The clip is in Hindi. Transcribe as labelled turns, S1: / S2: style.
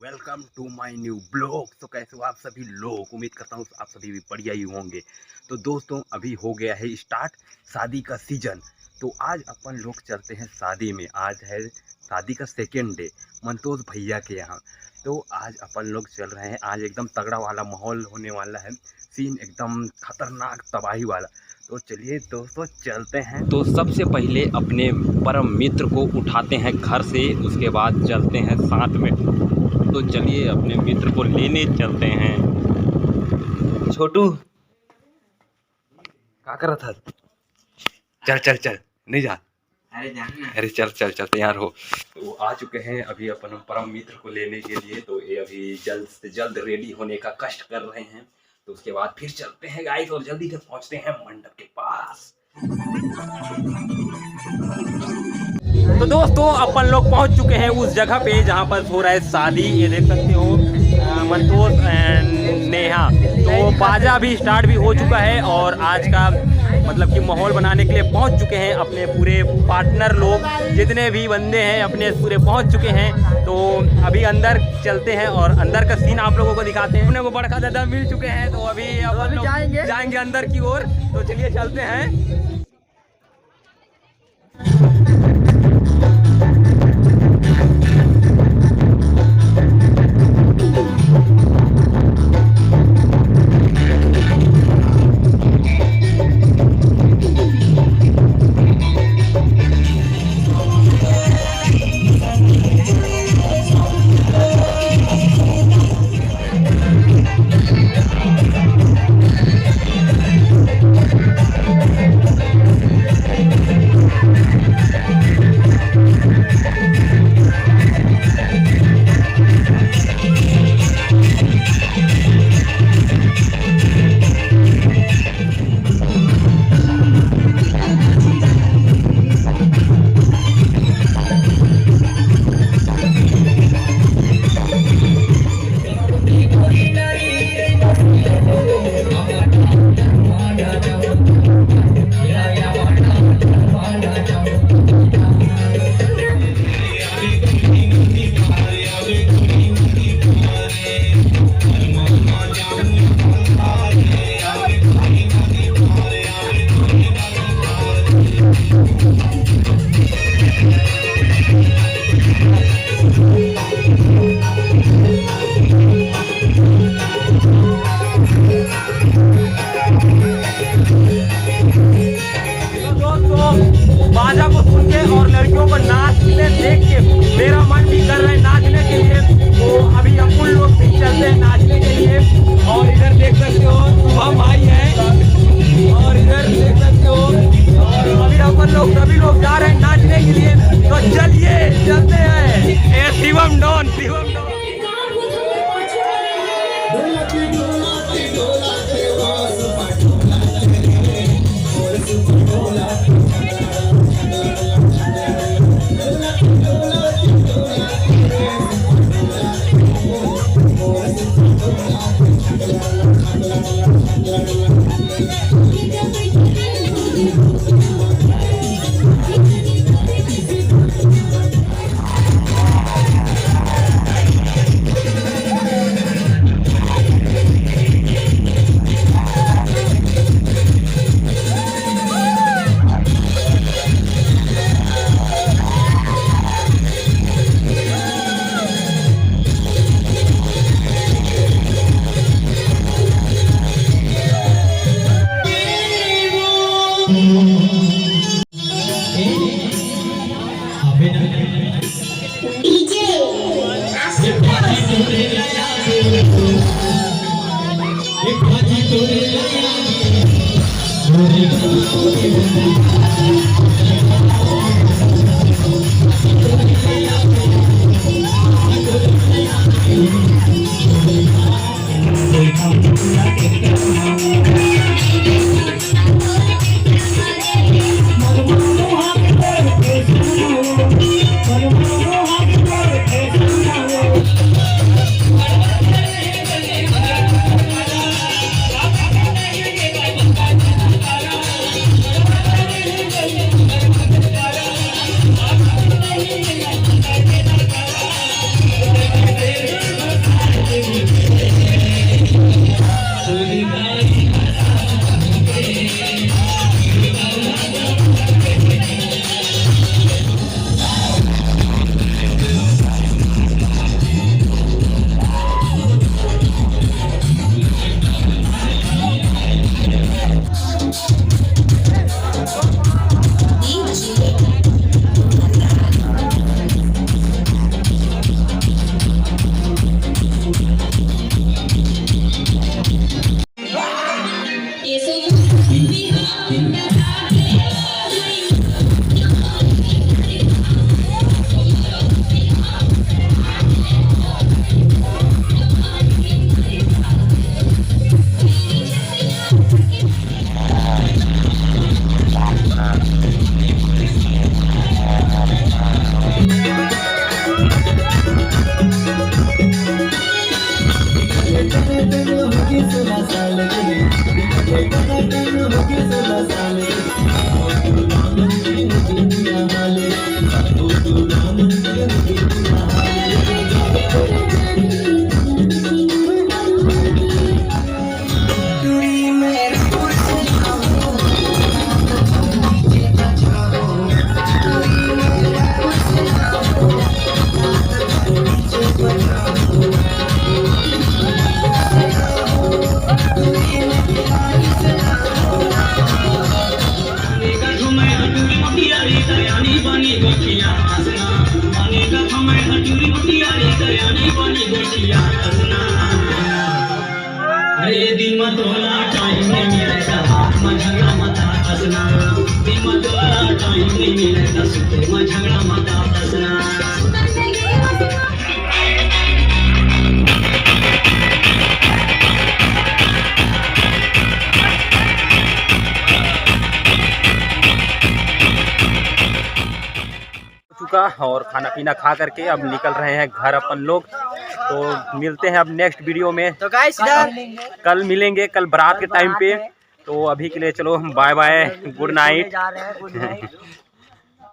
S1: Welcome to my new blog. तो कैसे हो आप सभी लोग? उम्मीद करता हूँ आप सभी भी बढ़िया ही होंगे। तो दोस्तों अभी हो गया है स्टार्ट शादी का सीजन। तो आज अपन लोग चलते हैं शादी में। आज है शादी का सेकेंड डे मंतोष भैया के यहाँ। तो आज अपन लोग चल रहे हैं। आज एकदम तगड़ा वाला माहौल होने वाला है, सीन एकदम खतरनाक तबाही वाला। तो चलिए दोस्तों चलते हैं। तो सबसे पहले अपने परम मित्र को उठाते हैं घर से, उसके बाद चलते हैं साथ में। तो चलिए अपने मित्र को लेने चलते हैं। छोटू क्या कर रहा था? चल चल चल, नहीं जा। अरे चल चल चल, तैयार हो। तो आ चुके हैं अभी अपन परम मित्र को लेने के लिए। तो ये अभी जल्द से जल्द रेडी होने का कष्ट कर रहे हैं। तो उसके बाद फिर चलते हैं गाइस और जल्दी से पहुंचते हैं मंडप के पास। तो दोस्तों अपन लोग पहुंच चुके हैं उस जगह पे जहां पर हो रहा है शादी। ये देख सकते हो मंतोष एंड नेहा। तो बाजा भी स्टार्ट भी हो चुका है और आज का मतलब कि माहौल बनाने के लिए पहुंच चुके हैं अपने पूरे पार्टनर लोग, जितने भी बंदे हैं अपने पूरे पहुंच चुके हैं। तो अभी अंदर चलते हैं और अंदर का सीन आप लोगों को दिखाते हैं। अपने को बड़का दादा मिल चुके हैं तो अभी अपन लोग जाएंगे अंदर की ओर। तो चलिए चलते हैं। बाजा को सुन के और लड़कियों को नाचते देख के मेरा मन भी कर रहा है नाचने के लिए। तो अभी हम उन लोग भी चलते हैं नाचने के लिए। और इधर देख सकते हो हम भाई हैं और इधर देख सकते हो। और अभी अपन लोग सभी लोग जा रहे हैं नाचने के लिए। तो चलिए चलते हैं। शिवम डॉन, शिवम डॉन। चुका और खाना पीना खा करके अब निकल रहे हैं घर अपन लोग। तो मिलते हैं अब नेक्स्ट वीडियो में।
S2: तो गाइस
S1: कल मिलेंगे, कल बारात के टाइम पे। तो अभी के लिए चलो बाय बाय, गुड नाइट।